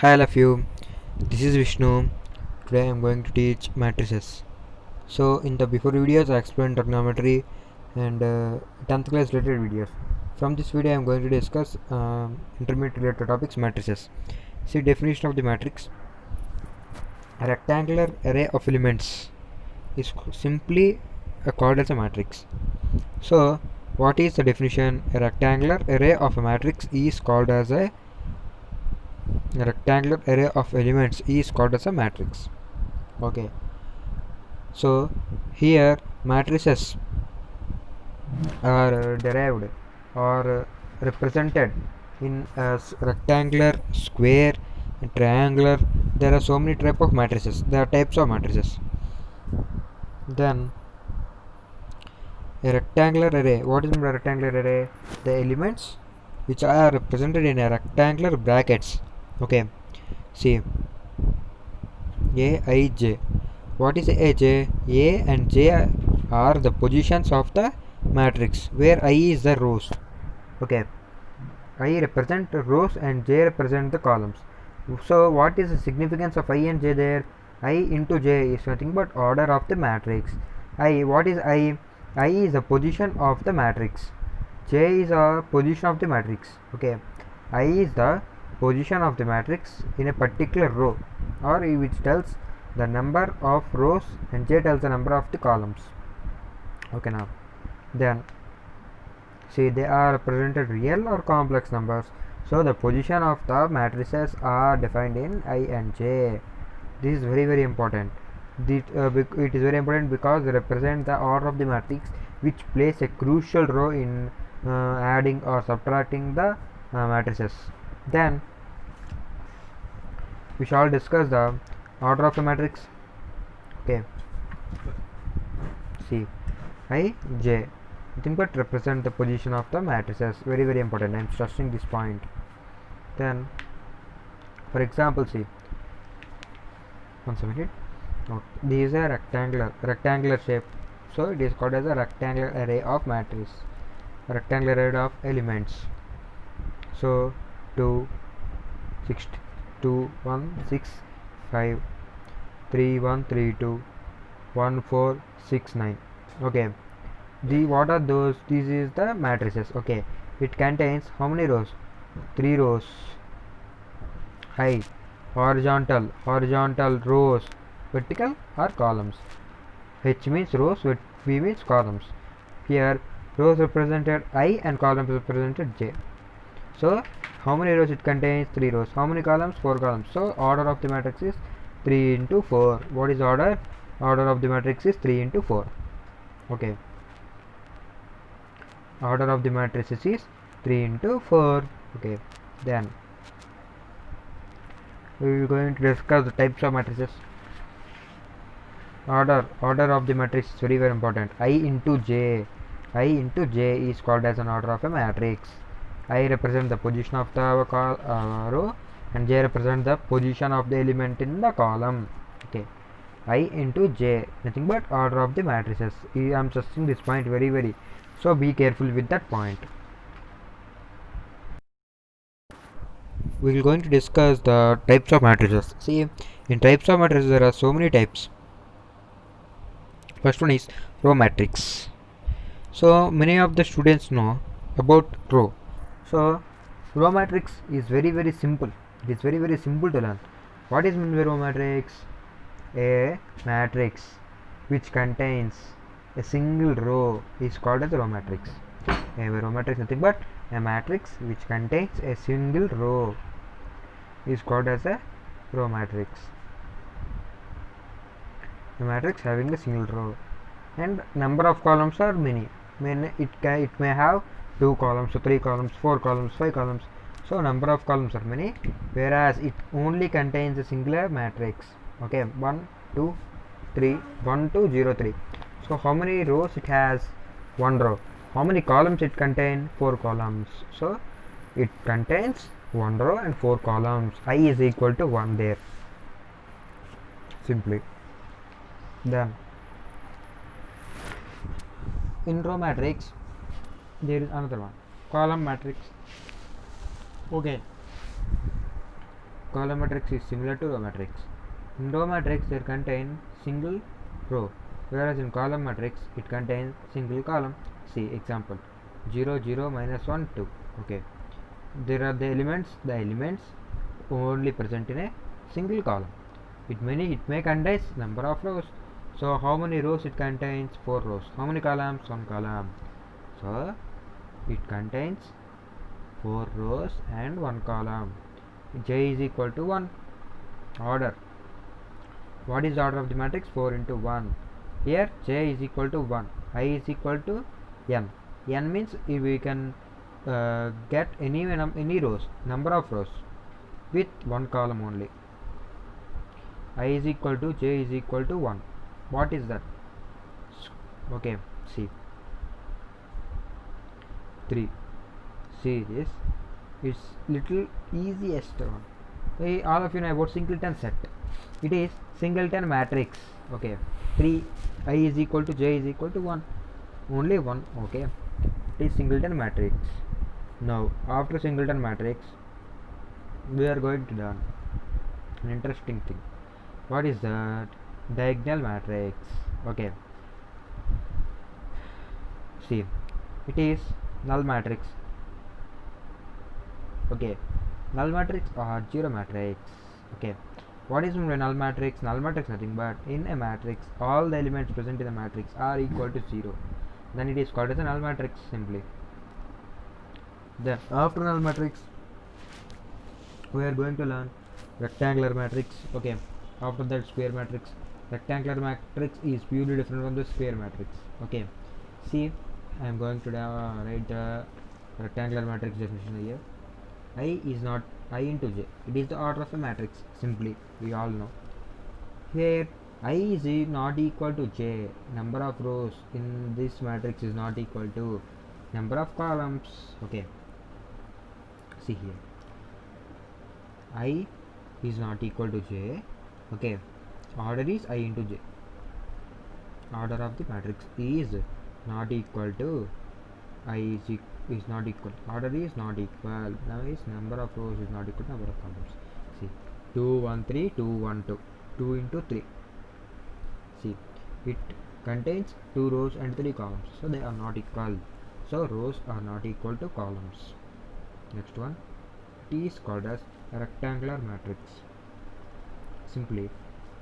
Hi all of you, this is Vishnu. Today I am going to teach matrices. So in the before videos I explained trigonometry and 10th class related videos. From this video I am going to discuss intermediate related topics matrices. See definition of the matrix. A rectangular array of elements is simply called as a matrix. So what is the definition? A rectangular array of a matrix is called as a rectangular array of elements is called as a matrix. Okay, so here matrices are derived or represented in as rectangular, square, triangular. There are so many types of matrices. There are types of matrices. Then a rectangular array. What is a rectangular array? The elements which are represented in a rectangular brackets. Okay, see A, I, J. What is A, J? A and J are the positions of the matrix where I is the rows. Okay, I represent rows and J represent the columns. So what is the significance of I and J there? I into J is nothing but order of the matrix. What is I? I is the position of the matrix. J is a position of the matrix. Okay, I is the position of the matrix in a particular row, or which tells the number of rows, and J tells the number of the columns. Okay, now then see they are represented real or complex numbers. So the position of the matrices are defined in I and J. This is very important. It is very important because they represent the order of the matrix, which plays a crucial role in adding or subtracting the matrices. Then we shall discuss the order of a matrix. Okay, see I, J, nothing but represent the position of the matrices. Very important. I am stressing this point. Then, for example, see. Once a minute. Note. This is a rectangular shape. So it is called as a rectangular array of matrix. Rectangular array of elements. So 2, 6, 2, 1, 6, 5, 3, 1, 3, 2, 1, 4, 6, 9. Okay. What are those? This is the matrices. Okay, it contains how many rows? 3 rows. Height, horizontal rows, vertical or columns. H means rows, V means columns. Here rows represented I and columns represented J. So how many rows it contains? 3 rows. How many columns? 4 columns. So order of the matrix is 3 into 4. What is order? Order of the matrix is 3 into 4. Okay, order of the matrices is 3 into 4. Okay, then we will going to discuss the types of matrices. Order of the matrix is very important. I into J is called as an order of a matrix. I represent the position of the row and J represent the position of the element in the column. Okay, I into J, nothing but order of the matrices. I am stressing this point very, so be careful with that point. We are going to discuss the types of matrices. See, in types of matrices there are so many types. First one is row matrix. So many of the students know about row. So row matrix is very simple. It is very simple to learn. What is meant by row matrix? A matrix which contains a single row is called as a row matrix. A row matrix is nothing but a matrix which contains a single row is called as a row matrix. A matrix having a single row, and number of columns are many. It may have 2 columns, so 3 columns, 4 columns, 5 columns. So number of columns are many, whereas it only contains a singular matrix. Okay, 1, 2, 3, 1, 2, 0, 3. So how many rows it has? 1 row. How many columns it contains? 4 columns. So it contains 1 row and 4 columns. I is equal to 1 there. Simply. Then in row matrix there is another one, column matrix. Okay, column matrix is similar to row matrix. In row matrix there contain single row, whereas in column matrix it contains single column. See example 0 0 minus 1 2. Okay, there are the elements only present in a single column. It may contain number of rows. So how many rows it contains? 4 rows. How many columns? 1 column. So it contains 4 rows and 1 column. J is equal to 1. Order. What is the order of the matrix? 4 into 1. Here J is equal to 1. I is equal to n. N means if we can get any rows, number of rows with 1 column only. I is equal to J is equal to 1. What is that? Okay, see 3. See this, it's little easiest one. All of you know about singleton set. It is singleton matrix. Okay, 3. I is equal to J is equal to 1. Only 1. Okay, it is singleton matrix. Now after singleton matrix we are going to learn an interesting thing. What is that? Diagonal matrix. Okay, see, it is null matrix. Okay, null matrix or zero matrix. Okay, what is null matrix? Null matrix nothing but in a matrix all the elements present in the matrix are equal to 0. Then it is called as a null matrix simply. Then after null matrix we are going to learn rectangular matrix. Okay, after that square matrix. Rectangular matrix is purely different from the square matrix. Okay, see, I am going to write the rectangular matrix definition here. I is not I into J. It is the order of a matrix. Simply, we all know. Here, I is not equal to J. Number of rows in this matrix is not equal to number of columns. Okay, see here. I is not equal to J. Okay, order is I into J. Order of the matrix is not equal to I is not equal. Order is not equal. Now is number of rows is not equal to number of columns. See, 2 1 3 2 1 2. 2 into 3. See, it contains 2 rows and 3 columns. So they are not equal. So rows are not equal to columns. Next one, it is called as a rectangular matrix. Simply,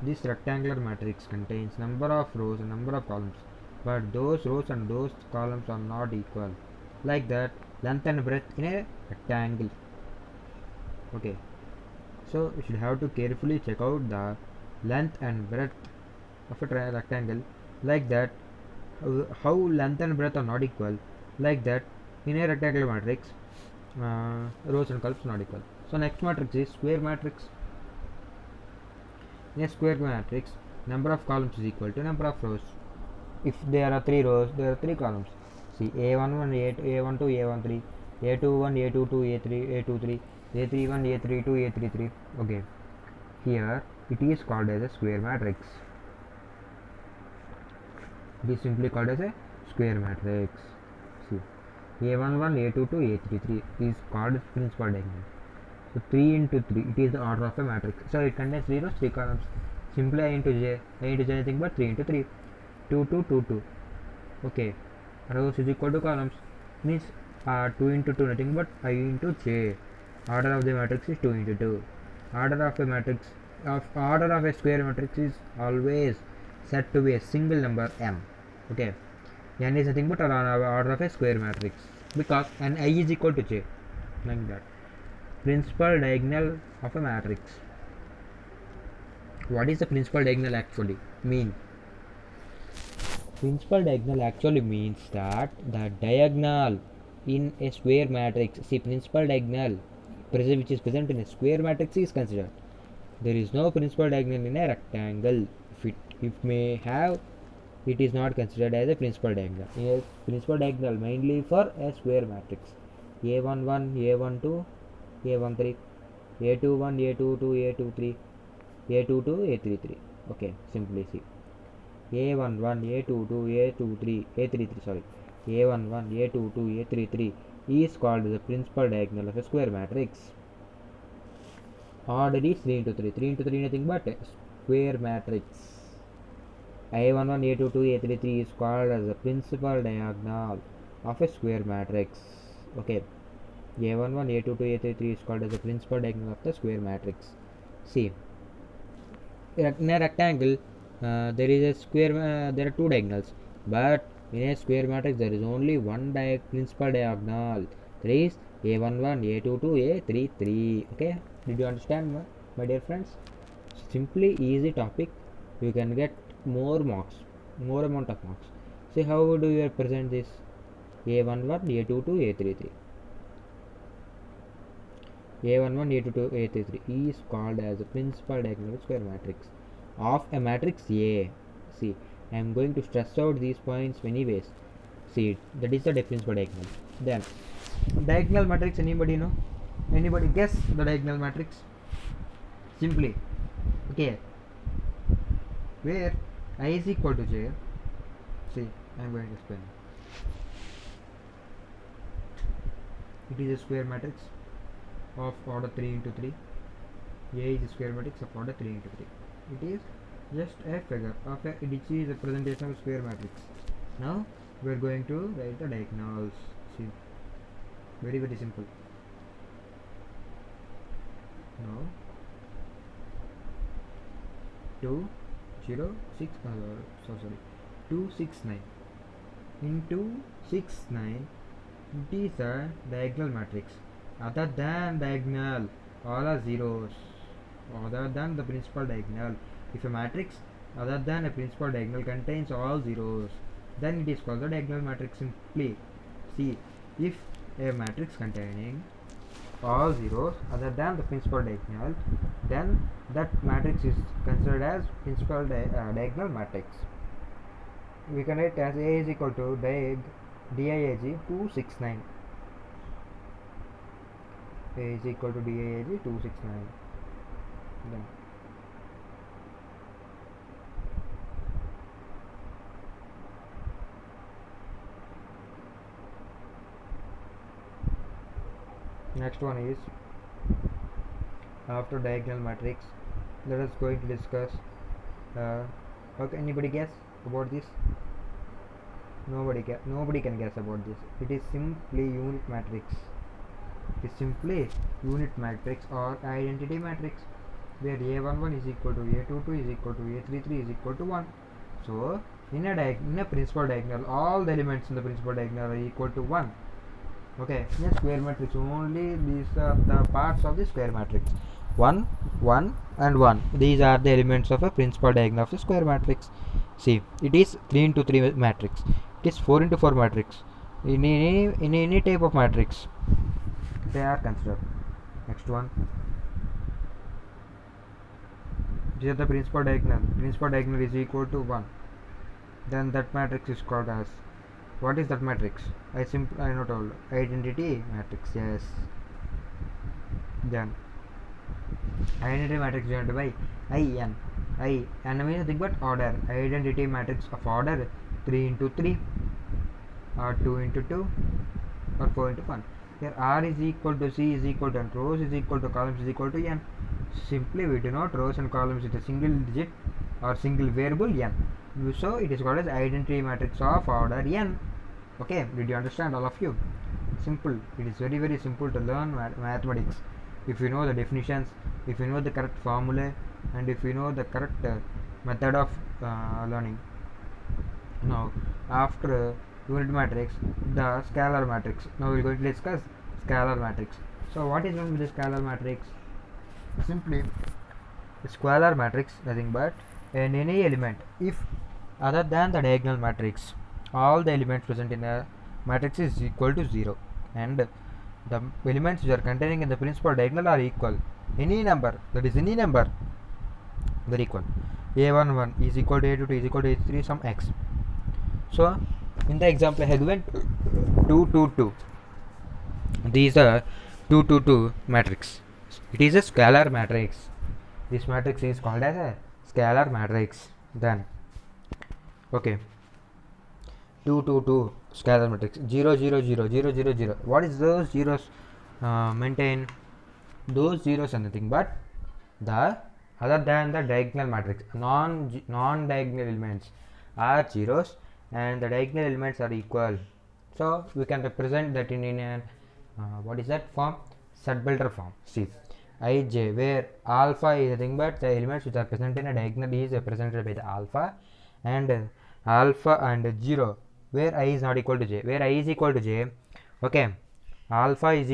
this rectangular matrix contains number of rows and number of columns, but those rows and those columns are not equal. Like that, length and breadth in a rectangle. Okay, so you should have to carefully check out the length and breadth of a rectangle. Like that, how length and breadth are not equal. Like that, in a rectangular matrix, rows and columns are not equal. So next matrix is square matrix. In a square matrix, number of columns is equal to number of rows. If there are 3 rows, there are 3 columns. See, A11, A12, A13, A21, A22, A3, A23, A31, A32, A33. Okay, here it is called as a square matrix. It is simply called as a square matrix. See, A11, A22, A33 is called as principal diagonal. So 3 into 3, it is the order of a matrix. So it contains 3 rows, 3 columns. Simply I into J. I into J nothing but 3 into 3. 2 2 2 2. Okay, rows is equal to columns. Means 2 into 2 nothing but I into J. Order of the matrix is 2 into 2. Order of a matrix order of a square matrix is always said to be a single number m. Okay, n is nothing but order of a square matrix because n I is equal to J. Like that. Principal diagonal of a matrix. What is the principal diagonal actually mean? Principal diagonal actually means that the diagonal in a square matrix, see, principal diagonal which is present in a square matrix is considered. There is no principal diagonal in a rectangle. If may have, it is not considered as a principal diagonal. A principal diagonal mainly for a square matrix. A11, A12, A13, A21, A22, A23, A22, A33. Okay, simply see. A11, A22, A23, A33, sorry. A11, A22, A33 is called the principal diagonal of a square matrix. order is 3 into 3. 3 into 3 nothing but square matrix. A11, A22, A33 is called as the principal diagonal of a square matrix. Okay, A11, A22, A33 is called as the principal diagonal of the square matrix. See, in a rectangle, there is a square. There are two diagonals, but in a square matrix there is only one principal diagonal. That is A11, A22, A33. Okay, did you understand, my dear friends? Simply easy topic. You can get more marks, more amount of marks. See how do you represent this? A11, A22, A33. A11, A22, A33 is called as the principal diagonal square matrix of a matrix A. See, I am going to stress out these points many ways. See, that is the principal diagonal. Then, diagonal matrix, anybody know? Anybody guess the diagonal matrix? Simply, okay, where I is equal to j. See, I am going to explain. It is a square matrix of order 3 into 3. A is a square matrix of order 3 into 3. It is just a figure of a, which is a representation of a square matrix. Now we are going to write the diagonals. See, very simple. Now 2 0 6 269 into 69. It is a diagonal matrix. Other than diagonal, all are zeros. Other than the principal diagonal, if a matrix other than a principal diagonal contains all zeros, then it is called the diagonal matrix. Simply, see, if a matrix containing all zeros other than the principal diagonal, then that matrix is considered as principal diagonal matrix. We can write as A is equal to DIAG 269. A is equal to DIAG 269. Then next one is, after diagonal matrix, let us going to discuss okay, anybody guess about this? Nobody can guess about this. It is simply unit matrix. It is simply unit matrix or identity matrix, where A11 is equal to A22 is equal to A33 is equal to 1. So in a principal diagonal, all the elements in the principal diagonal are equal to 1. Okay, in a square matrix, only these are the parts of the square matrix. 1, 1 and 1. These are the elements of a principal diagonal of a square matrix. See, it is 3 into 3 matrix. It is 4 into 4 matrix. In any type of matrix, they are considered. Next one. This is the principal diagonal. Principal diagonal is equal to 1. Then that matrix is called as, what is that matrix? I not told. Identity matrix. Yes. Then identity matrix denoted by IN. N means nothing but order. Identity matrix of order 3 into 3 or 2 into 2 or 4 into 1. Here R is equal to C is equal to N. Rows is equal to columns is equal to N. Simply we denote rows and columns with a single digit or single variable N. So it is called as identity matrix of order N. Okay, did you understand, all of you? Simple. It is very simple to learn mathematics if you know the definitions, if you know the correct formula, and if you know the correct method of learning. Now after unit matrix, the scalar matrix. Now we are going to discuss scalar matrix. So what is meant with the scalar matrix? Simply, the scalar matrix nothing but any element, if other than the diagonal matrix, all the elements present in a matrix is equal to 0, and the elements which are containing in the principal diagonal are equal. Any number, that is any number, they are equal. A11 is equal to A22 is equal to A3 some x. So in the example I have given 2 2 2. These are 2 2 2 matrix. It is a scalar matrix. This matrix is called as a scalar matrix. Then okay, 2 2 2 scalar matrix. 0 0 0 0 0 0. What is those zeros maintain? Those zeros are nothing but the other than the diagonal matrix, non-diagonal elements are zeros and the diagonal elements are equal. So we can represent that in an what is that form? Set builder form. See, ij, where alpha is nothing but the elements which are present in a diagonal is represented by the alpha, and alpha and 0 where I is not equal to j. Where I is equal to j, okay, alpha is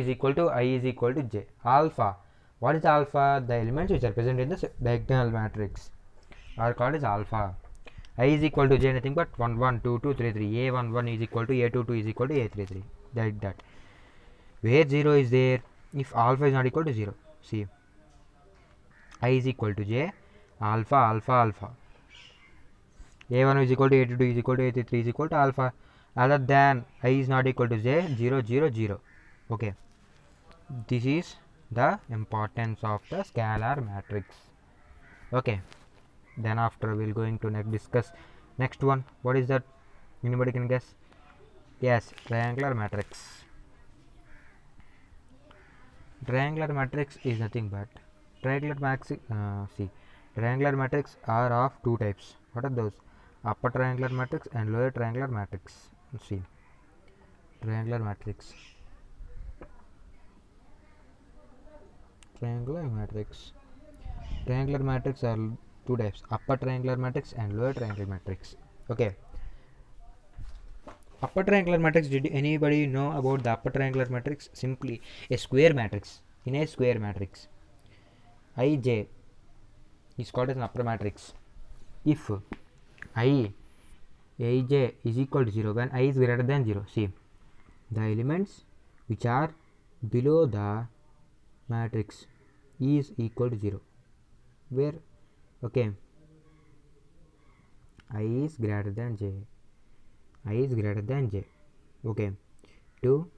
equal to I is equal to j. Alpha, what is alpha? The elements which are present in the diagonal matrix are called as alpha. I is equal to j, nothing but 1 1 2 2 3 3. A11 is equal to A22 is equal to A33, like that. Where 0 is there, if alpha is not equal to 0, see, I is equal to j, alpha alpha alpha. A1 is equal to A22 is equal to A33 is equal to alpha. Other than I is not equal to j, 0 0 0. Okay, this is the importance of the scalar matrix. Okay, then after we'll going to discuss next one. What is that? Anybody can guess? Yes, triangular matrix. Triangular matrix is nothing but triangular matrix. Triangular matrix are of two types. What are those? Upper triangular matrix and lower triangular matrix. See, triangular matrix. Triangular matrix. Triangular matrix are two types: upper triangular matrix and lower triangular matrix. Okay. Upper triangular matrix, did anybody know about the upper triangular matrix? Simply a square matrix. In a square matrix, Ij is called as an upper matrix. If Ij is equal to 0, when I is greater than 0, see, the elements which are below the matrix is equal to 0. Where, okay, I is greater than j. I is greater than j. Okay, 2,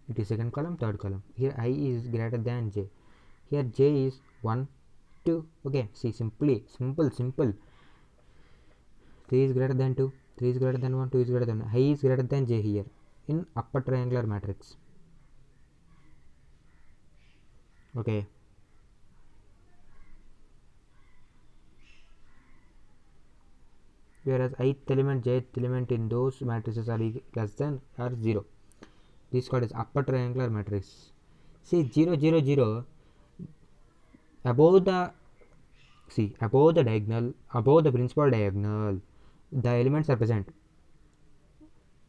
it is second column, third column. Here I is greater than j. Here j is 1 2. Okay, see, simple. 3 is greater than 2, 3 is greater than 1, 2 is greater than 1. I is greater than j here in upper triangular matrix. Okay, whereas ith element, jth element in those matrices are less than or 0. This is called as upper triangular matrix. See, 0 0 0 above the diagonal, above the principal diagonal, the elements are present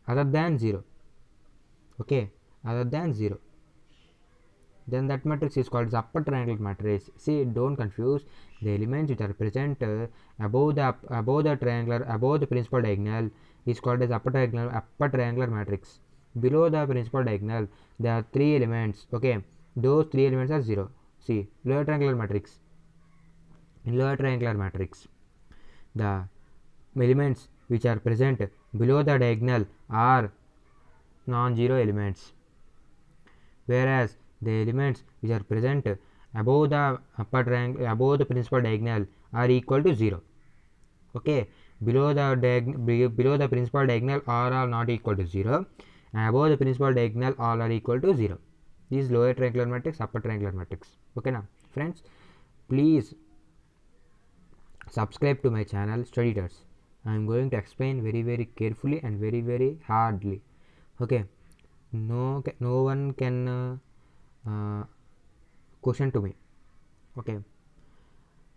other than 0. Okay, other than 0, then that matrix is called as upper triangular matrix. See, don't confuse the elements which are present above the principal diagonal is called as upper triangular matrix. Below the principal diagonal there are 3 elements. Okay, those 3 elements are 0. See, lower triangular matrix. In lower triangular matrix, the elements which are present below the diagonal are non-zero elements, whereas the elements which are present above the principal diagonal are equal to 0. Okay, below the principal diagonal all are not equal to 0, and above the principal diagonal all are equal to 0. This is lower triangular matrix, upper triangular matrix. Okay, now friends, please subscribe to my channel Study Tuts. I am going to explain very carefully and very hardly. Okay, no one can question to me. Okay,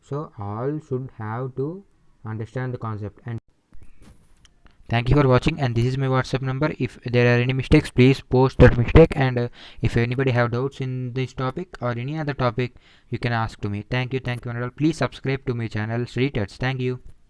so all should have to understand the concept. And thank you for watching, and this is my WhatsApp number. If there are any mistakes, please post that mistake, and if anybody have doubts in this topic or any other topic, you can ask to me. Thank you one and all. Please subscribe to my channel Study Tuts. Thank you.